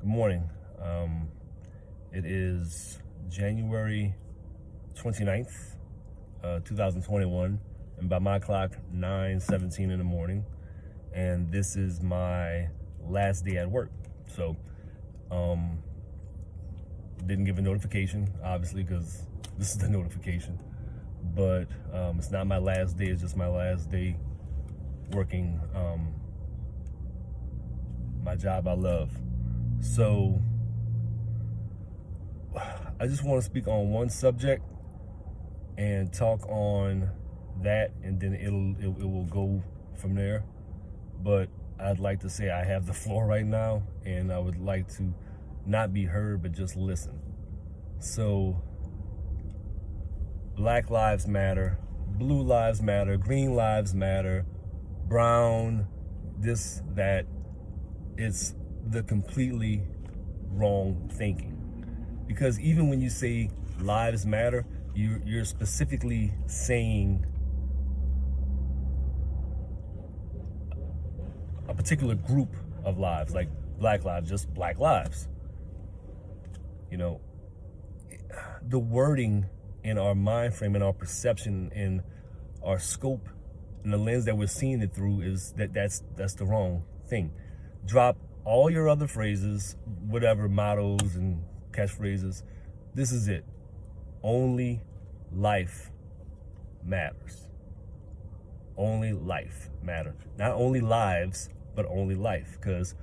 Good morning. It is January 29th, 2021, and by my clock, 9:17 in the morning, and this is my last day at work. So, didn't give a notification, obviously, because this is the notification, but it's not my last day, it's just my last day working my job I love. So I just want to speak on one subject and talk on that, and then it will go from there. But I'd like to say I have the floor right now, and I would like to not be heard, but just listen. So Black Lives Matter, Blue Lives Matter, Green Lives Matter, brown, this, that. It's the completely wrong thinking. Because even when you say lives matter, you're specifically saying a particular group of lives, like black lives, just black lives. You know, the wording in our mind frame, in our perception, in our scope, and the lens that we're seeing it through is that's the wrong thing. Drop all your other phrases, whatever mottos and catchphrases. This is it. Only life matters. Only life matters. Not only lives, but only life. Because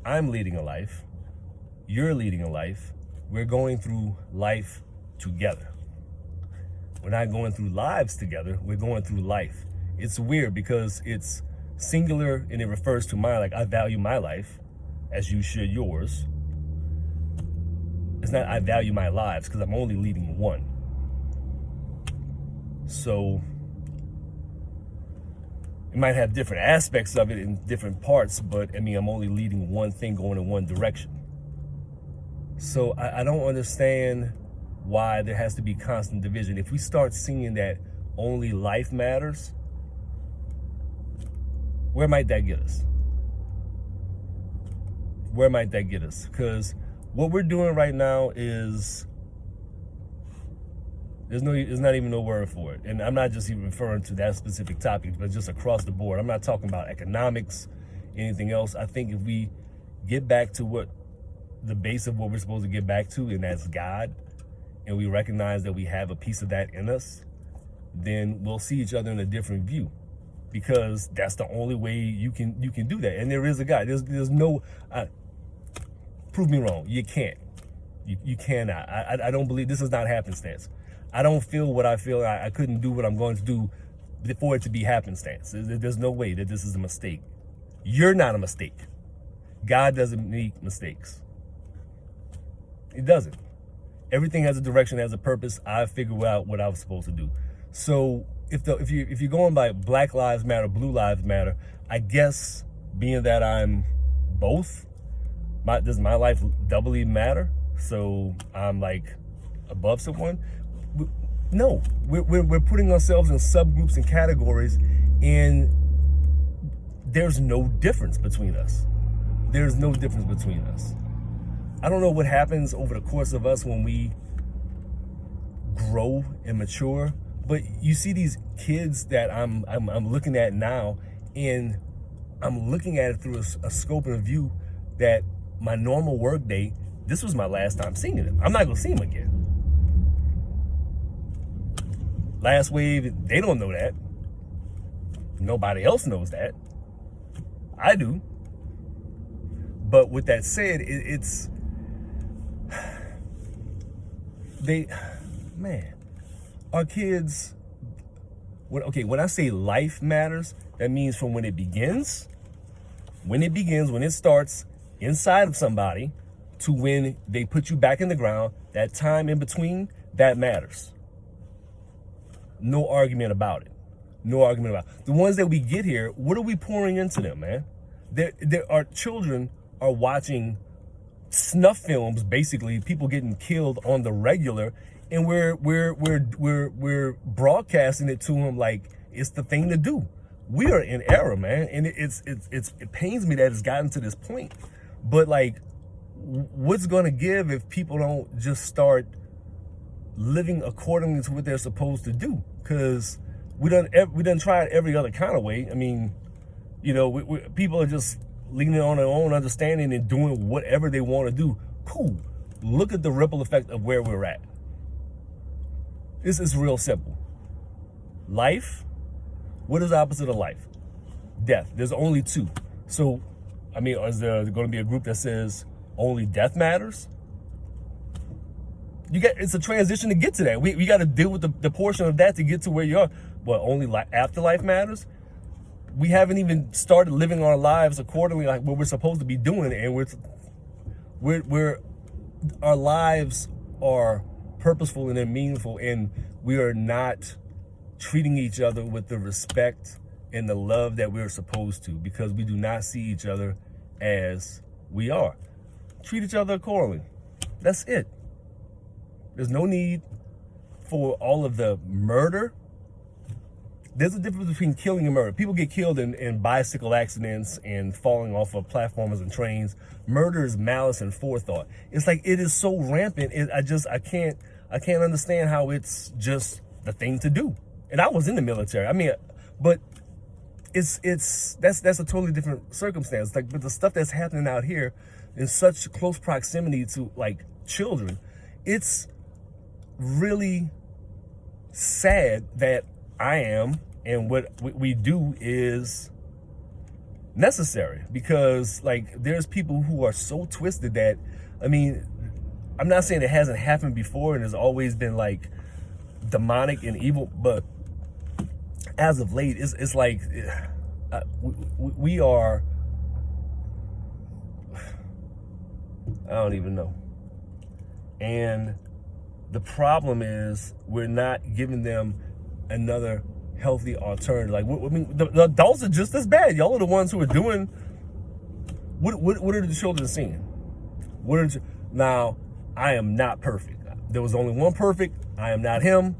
I'm leading a life. You're leading a life. We're going through life together. We're not going through lives together. We're going through life. It's weird because it's singular and it refers to mine, like I value my life as you should yours. It's not I value my lives because I'm only leading one. So it might have different aspects of it in different parts, but I mean, I'm only leading one thing going in one direction. So I don't understand why there has to be constant division. If we start seeing that only life matters, where might that get us? Where might that get us? Because what we're doing right now is, there's not even no word for it. And I'm not just even referring to that specific topic, but just across the board. I'm not talking about economics, anything else. I think if we get back to what the base of what we're supposed to get back to, and that's God, and we recognize that we have a piece of that in us, then we'll see each other in a different view. Because that's the only way you can do that. And there is a God. There's no, prove me wrong. You can't. You cannot. I don't believe, this is not happenstance. I don't feel what I feel. I couldn't do what I'm going to do for it to be happenstance. There's no way that this is a mistake. You're not a mistake. God doesn't make mistakes. He doesn't. Everything has a direction, has a purpose. I figured out what I was supposed to do. So if you're going by Black Lives Matter, Blue Lives Matter, I guess being that I'm both, does my life doubly matter? So I'm like above someone? No, we're putting ourselves in subgroups and categories, and there's no difference between us. There's no difference between us. I don't know what happens over the course of us when we grow and mature. But you see these kids that I'm looking at now, and I'm looking at it through a scope and a view that my normal work day, this was my last time seeing them. I'm not gonna see them again. Last wave, they don't know that. Nobody else knows that. I do. But with that said, our kids, when I say life matters, that means from when it begins, when it starts inside of somebody, to when they put you back in the ground, that time in between, that matters. No argument about it. No argument about it. The ones that we get here, what are we pouring into them, man? Our children are watching snuff films, basically people getting killed on the regular, and we're broadcasting it to them like it's the thing to do. We are in error, man, and it pains me that it's gotten to this point. But like, what's going to give if people don't just start living accordingly to what they're supposed to do? Because we done tried every other kind of way. I mean, you know, people are just leaning on their own understanding and doing whatever they want to do. Cool. Look at the ripple effect of where we're at. This is real simple. Life. What is the opposite of life? Death. There's only two. So, I mean, is there going to be a group that says only death matters? It's a transition to get to that. We got to deal with the portion of that to get to where you are. But only afterlife matters? We haven't even started living our lives accordingly, like what we're supposed to be doing, and we're our lives are purposeful and they're meaningful, and we are not treating each other with the respect and the love that we're supposed to, because we do not see each other as we are. Treat each other accordingly. That's it. There's no need for all of the murder. There's a difference between killing and murder. People get killed in bicycle accidents and falling off of platforms and trains. Murder is malice and forethought. It's like, it is so rampant. I can't understand how it's just the thing to do. And I was in the military. I mean, but that's a totally different circumstance. Like, but the stuff that's happening out here in such close proximity to like children, it's really sad that I am, and what we do is necessary, because like there's people who are so twisted that, I mean, I'm not saying it hasn't happened before and has always been like demonic and evil, but as of late, it's like we are, I don't even know. And the problem is we're not giving them another healthy alternative. Like, I mean, the adults are just as bad. Y'all are the ones who are doing. What are the children seeing? Now, I am not perfect. There was only one perfect. I am not him.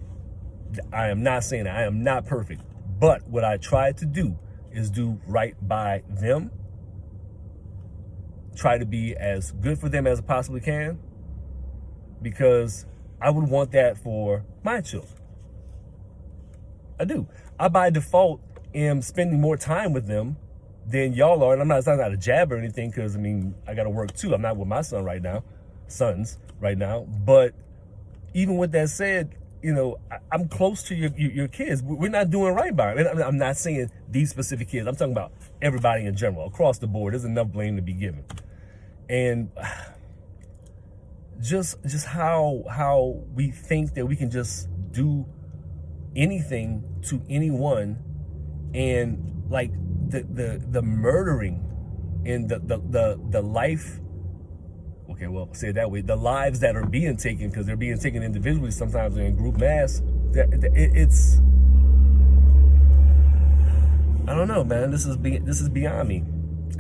I am not saying that. I am not perfect. But what I try to do is do right by them. Try to be as good for them as I possibly can, because I would want that for my children. I do. I, by default, am spending more time with them than y'all are. And it's not a jab or anything, because, I mean, I got to work too. I'm not with my sons right now. But even with that said, you know, I'm close to your kids. We're not doing right by them. I'm not saying these specific kids. I'm talking about everybody in general, across the board. There's enough blame to be given. And just how we think that we can just do anything to anyone, and like the murdering and the life, okay, well, say it that way, the lives that are being taken, because they're being taken individually, sometimes in group mass, it's, I don't know, man. This is beyond me,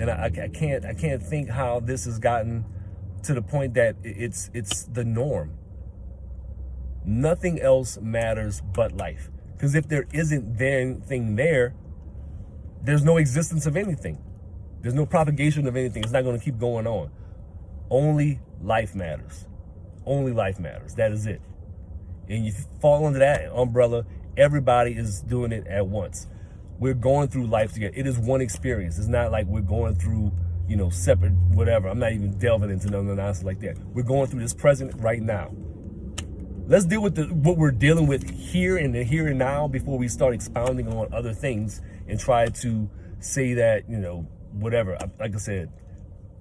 and I can't think how this has gotten to the point that it's the norm. Nothing else matters but life. Because if there isn't anything there, there's no existence of anything. There's no propagation of anything. It's not going to keep going on. Only life matters. Only life matters. That is it. And you fall under that umbrella, everybody is doing it at once. We're going through life together. It is one experience. It's not like we're going through, you know, separate whatever. I'm not even delving into no nonsense like that. We're going through this present right now. Let's deal with what we're dealing with here and now before we start expounding on other things and try to say that, you know, whatever. Like I said,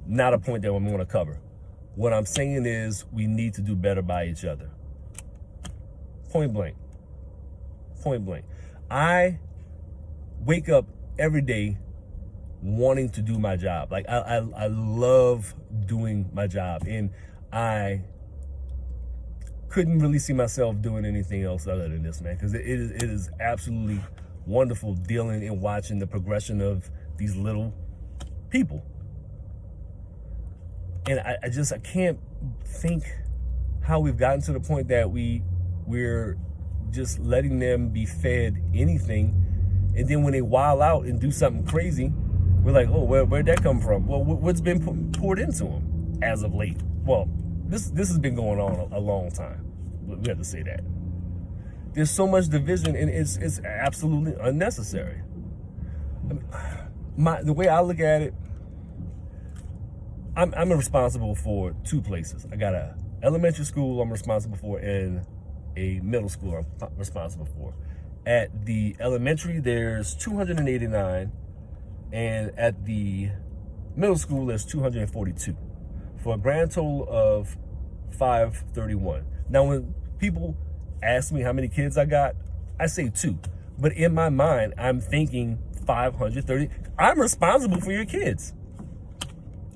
not a point that I'm going to cover. What I'm saying is we need to do better by each other. Point blank. Point blank. I wake up every day wanting to do my job. Like, I love doing my job, and I couldn't really see myself doing anything else other than this, man, because it is absolutely wonderful dealing and watching the progression of these little people. And I can't think how we've gotten to the point that we're just letting them be fed anything, and then when they wild out and do something crazy, we're like, oh, where'd that come from? Well, what's been poured into them? as of late. Well, this has been going on a long time. We have to say that. There's so much division, and it's absolutely unnecessary. The way I look at it, I'm responsible for two places. I got a elementary school I'm responsible for, and a middle school I'm responsible for. At the elementary, there's 289, and at the middle school, there's 242, for a grand total of 531. Now, when people ask me how many kids I got, I say 2. But in my mind, I'm thinking 530. I'm responsible for your kids.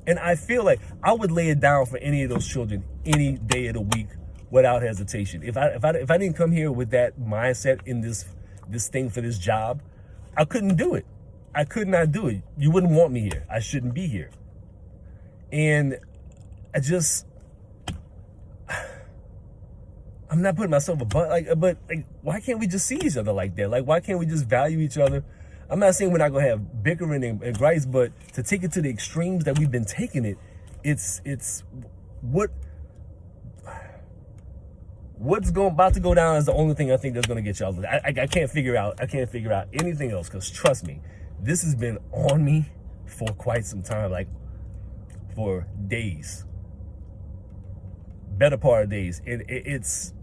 And I feel like I would lay it down for any of those children any day of the week without hesitation. If I didn't come here with that mindset in this thing for this job, I couldn't do it. I could not do it. You wouldn't want me here. I shouldn't be here. And I'm not putting myself but why can't we just see each other like that? Like, why can't we just value each other? I'm not saying we're not gonna have bickering and gripes, but to take it to the extremes that we've been taking it, it's what's about to go down is the only thing I think that's gonna get y'all. I can't figure out anything else, because trust me, this has been on me for quite some time, like for days, better part of days. It's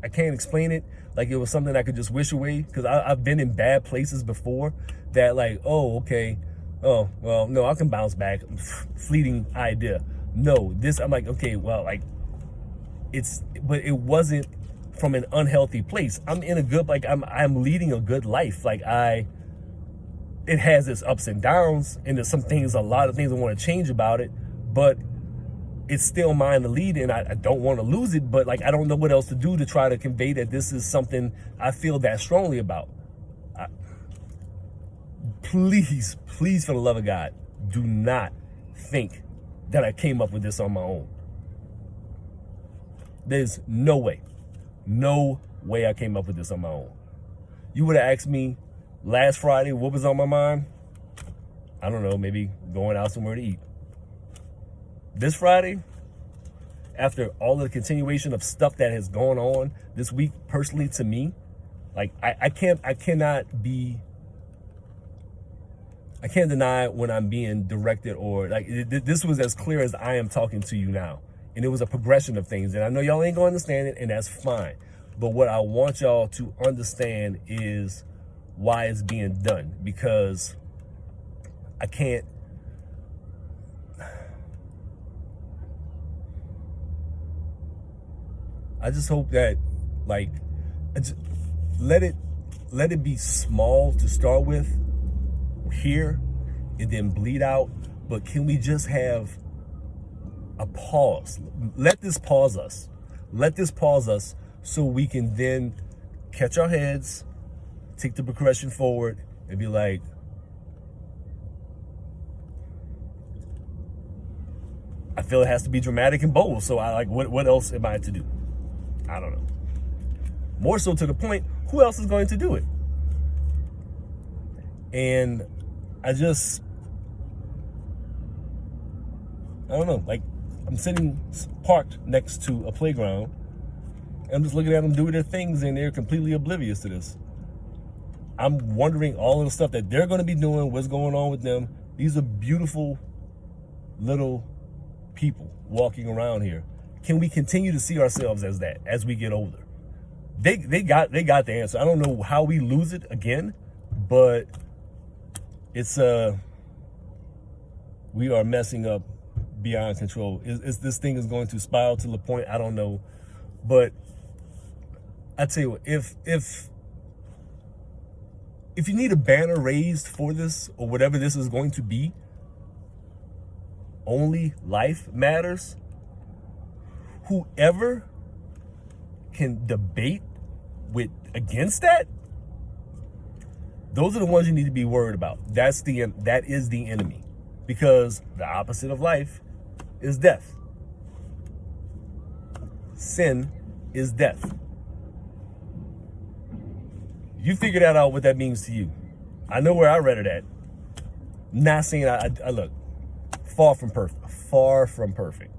I can't explain it. Like, it was something I could just wish away, because I've been in bad places before that, like, oh, okay, oh, well, no, I can bounce back. Fleeting idea. No, this, I'm like, okay, well, like, but it wasn't from an unhealthy place. I'm in a good, like, I'm leading a good life. Like, it has its ups and downs, and there's a lot of things I want to change about it, but it's still mine to lead, and I don't want to lose it, but like, I don't know what else to do to try to convey that this is something I feel that strongly about. Please, for the love of God, do not think that I came up with this on my own. There's no way I came up with this on my own. You would have asked me last Friday what was on my mind. I don't know, maybe going out somewhere to eat. This Friday, after all of the continuation of stuff that has gone on this week, personally, to me, like, I can't deny when I'm being directed, or like, this was as clear as I am talking to you now. And it was a progression of things. And I know y'all ain't gonna understand it, and that's fine. But what I want y'all to understand is why it's being done, because I just hope that, like, let it be small to start with here, and then bleed out. But can we just have a pause? Let this pause us. So we can then catch our heads, take the progression forward, and be like, I feel it has to be dramatic and bold. So what else am I to do? I don't know. More so to the point, who else is going to do it? And I don't know, like, I'm sitting parked next to a playground, and I'm just looking at them do their things, and they're completely oblivious to this. I'm wondering all of the stuff that they're going to be doing, what's going on with them. These are beautiful little people walking around here. Can we continue to see ourselves as that as we get older? They got the answer. I don't know how we lose it again, but it's we are messing up beyond control. This thing is going to spiral to the point, I don't know. But I tell you what, if you need a banner raised for this, or whatever this is going to be, only life matters. Whoever can debate against that, those are the ones you need to be worried about. That is the enemy, because the opposite of life is death. Sin is death. You figure that out, what that means to you. I know where I read it at. Not saying I look, Far from perfect. Far from perfect.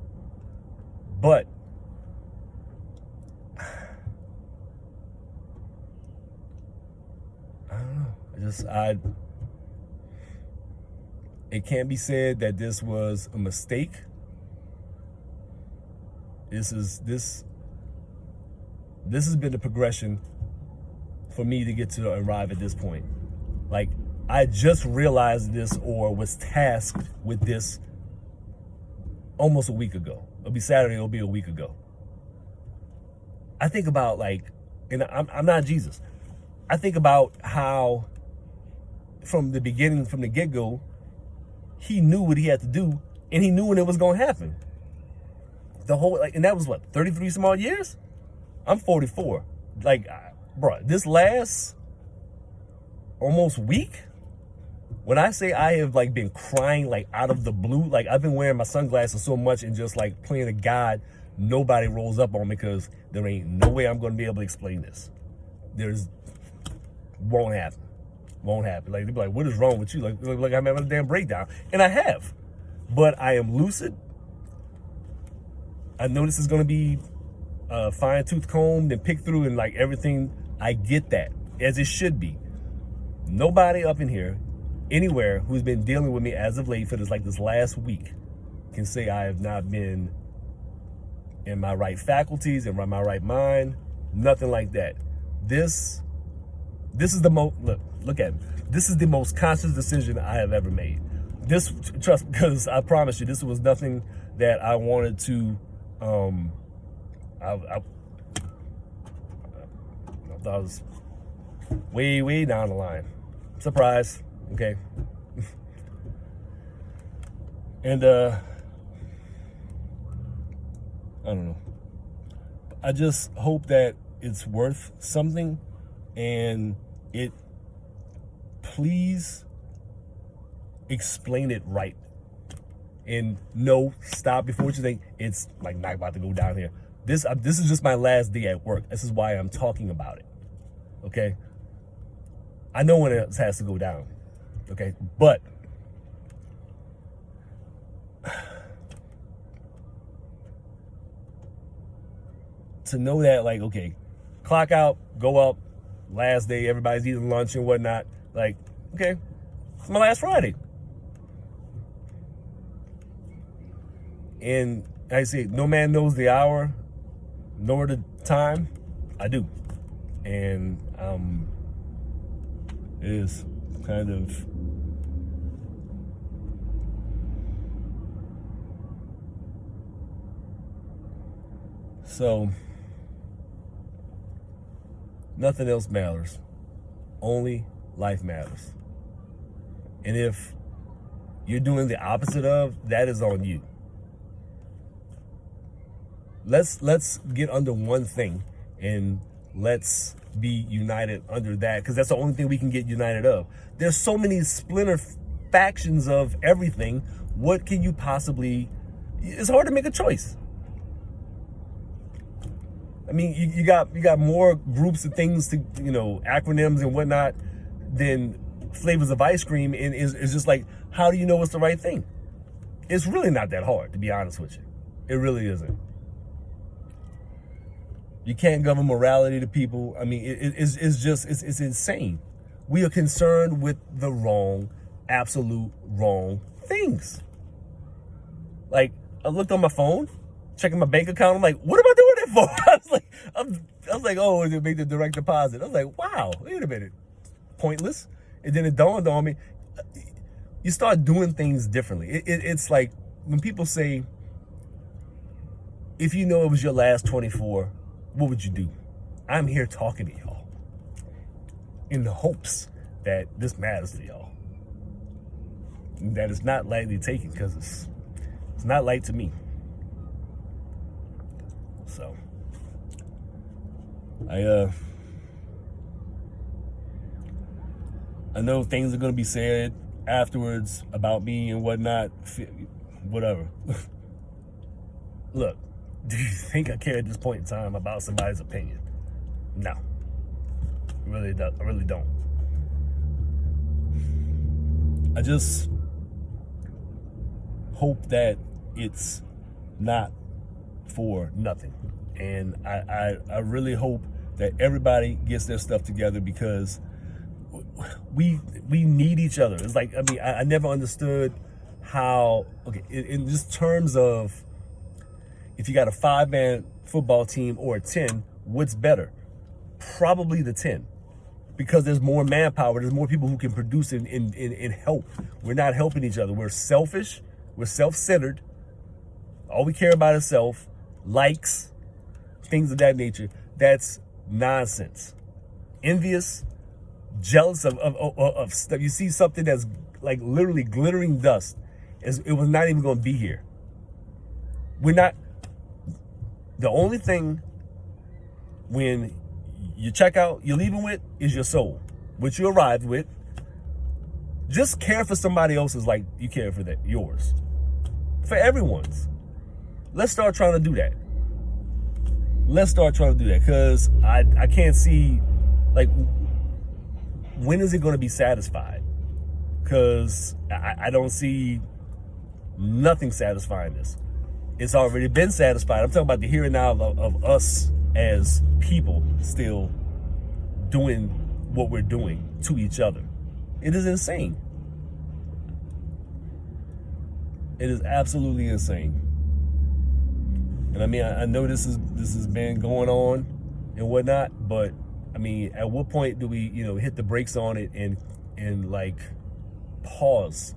But I don't know. It can't be said that this was a mistake. This has been the progression for me to get to arrive at this point. Like, I just realized this, or was tasked with this, almost a week ago. It'll be Saturday, it'll be a week ago. I think about, like, and I'm not Jesus. I think about how from the beginning, from the get-go, he knew what he had to do, and he knew when it was going to happen. The whole, like, and that was what, 33 some odd years? I'm 44. Like, bro, this last almost week, when I say I have, like, been crying, like, out of the blue, like, I've been wearing my sunglasses so much and just, like, praying to God nobody rolls up on me, because there ain't no way I'm going to be able to explain this. Won't happen. Won't happen. Like, they'll be like, what is wrong with you? Like I'm having a damn breakdown. And I have. But I am lucid. I know this is going to be fine-tooth combed and picked through and, like, everything. I get that, as it should be. Nobody up in here, anywhere, who's been dealing with me as of late for this last week can say I have not been in my right faculties, in my right mind. Nothing like that. This is the most, look at me. This is the most conscious decision I have ever made. Trust, because I promise you, this was nothing that I wanted to, I thought it was way, way down the line. Surprise, okay? And, I don't know. I just hope that it's worth something, and please explain it right. And no, stop before what you think. It's like not about to go down here. This is just my last day at work. This is why I'm talking about it. Okay? I know when it has to go down. Okay? But to know that, like, okay, clock out, go up, last day, everybody's eating lunch and whatnot. Like, okay, it's my last Friday. And I say, no man knows the hour, nor the time. I do. And it is kind of so nothing else matters. Only life matters. And if you're doing the opposite of, that is on you. Let's get under one thing, and let's be united under that, because that's the only thing we can get united of. There's so many splinter factions of everything. What can you possibly, it's hard to make a choice. I mean, you got more groups of things to, acronyms and whatnot than flavors of ice cream, and it's just like, how do you know what's the right thing? It's really not that hard, to be honest with you. It really isn't. You can't govern morality to people. I mean, it's insane. We are concerned with the wrong, absolute wrong things. Like, I looked on my phone, checking my bank account. I'm like, what am I doing it for? I was like, oh, to make the direct deposit. I was like, wow, wait a minute. Pointless. And then it dawned on me, you start doing things differently. It's like when people say, if you know it was your last 24, what would you do? I'm here talking to y'all in the hopes that this matters to y'all. And that it's not lightly taken, because it's not light to me. So I know things are gonna be said afterwards about me and whatnot. Whatever. Look, do you think I care at this point in time about somebody's opinion? No. I really don't. hope that it's not for nothing. And I really hope that everybody gets their stuff together, because we need each other. It's like, I mean, I never understood how, okay, in just terms of, if you got a 5-man football team or a 10, what's better? Probably the 10, because there's more manpower. There's more people who can produce and help. We're not helping each other. We're selfish. We're self-centered. All we care about is self, likes, things of that nature. That's nonsense. Envious, jealous of stuff. You see something that's like literally glittering dust. It was not even going to be here. We're not. The only thing when you check out, you're leaving with, is your soul, which you arrived with. Just care for somebody else's like you care for yours. For everyone's. Let's start trying to do that. Let's start trying to do that, because I can't see, like, when is it going to be satisfied? Because I don't see nothing satisfying this. It's already been satisfied. I'm talking about the here and now of us as people still doing what we're doing to each other. It is insane. It is absolutely insane. And I mean, I know this has been going on and whatnot, but I mean, at what point do we, hit the brakes on it and like pause?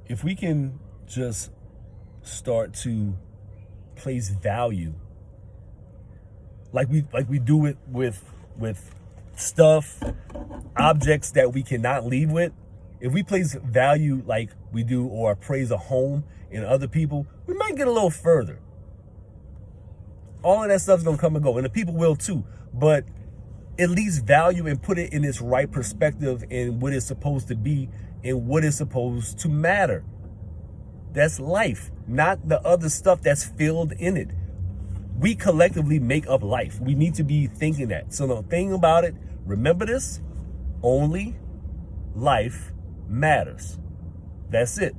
If we can just start to place value, like we do it with stuff, objects that we cannot leave with. If we place value like we do, or appraise a home in other people, we might get a little further. All of that stuff's gonna come and go, and the people will too. But at least value and put it in its right perspective and what it's supposed to be and what is supposed to matter. That's life, not the other stuff that's filled in it. We collectively make up life. We need to be thinking that. So the thing about it, remember this, only life matters. That's it.